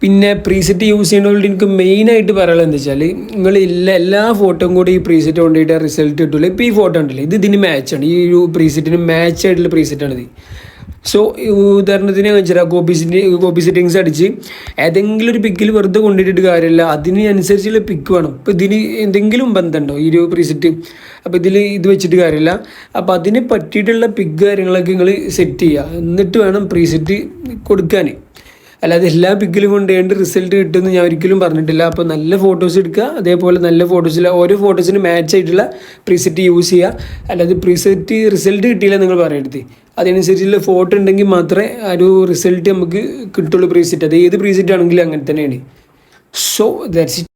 പിന്നെ preset use ചെയ്യുന്നതുകൊണ്ട് എനിക്ക് മെയിനായിട്ട് പറയാനുള്ളത് എന്താ വെച്ചാൽ നിങ്ങൾ എല്ലാ ഫോട്ടോയും കൂടി ഈ പ്രീസെറ്റ് കൊണ്ടുപോയിട്ട് റിസൾട്ട് കിട്ടില്ല. ഇപ്പോൾ ഈ ഫോട്ടോ ഉണ്ടല്ലോ, ഇതിന് മാച്ചാണ്, ഈ ഒരു പ്രീസെറ്റിന് മാച്ച് ആയിട്ടുള്ള പ്രീസെറ്റാണിത്. സോ ഉദാഹരണത്തിന് വെച്ചാൽ കോപ്പി സെറ്റിങ്സ് അടിച്ച് ഏതെങ്കിലും ഒരു പിക്കിൽ വെറുതെ കൊണ്ടിട്ടിട്ട് കാര്യമില്ല, അതിന് അനുസരിച്ചുള്ള പിക്ക് വേണം. ഇപ്പോൾ ഇതിന് എന്തെങ്കിലും ബന്ധമുണ്ടോ ഈ ഒരു പ്രീസെറ്റ്, അപ്പോൾ ഇത് വെച്ചിട്ട് കാര്യമില്ല. അപ്പോൾ അതിന് പറ്റിയിട്ടുള്ള പിക്ക് കാര്യങ്ങളൊക്കെ നിങ്ങൾ സെറ്റ് ചെയ്യുക, എന്നിട്ട് വേണം പ്രീസെറ്റ് കൊടുക്കാൻ. അല്ലാതെ എല്ലാ പിക്കിലും കൊണ്ടുപോയിട്ട് റിസൾട്ട് കിട്ടുമെന്ന് ഞാൻ ഒരിക്കലും പറഞ്ഞിട്ടില്ല. അപ്പോൾ നല്ല ഫോട്ടോസ് എടുക്കുക, അതേപോലെ നല്ല ഫോട്ടോസിൽ ഓരോ ഫോട്ടോസിന് മാച്ച് ആയിട്ടുള്ള പ്രീസെറ്റ് യൂസ് ചെയ്യുക. അല്ലാതെ പ്രീസെറ്റ് റിസൾട്ട് കിട്ടിയില്ല നിങ്ങൾ പറയരുത്. അതനുസരിച്ചുള്ള ഫോട്ടോ ഉണ്ടെങ്കിൽ മാത്രമേ ആ ഒരു റിസൾട്ട് നമുക്ക് കിട്ടുള്ളൂ. പ്രീസെറ്റ് അത് ഏത് പ്രീസെറ്റ് ആണെങ്കിലും അങ്ങനെ തന്നെയാണ്. So that's it.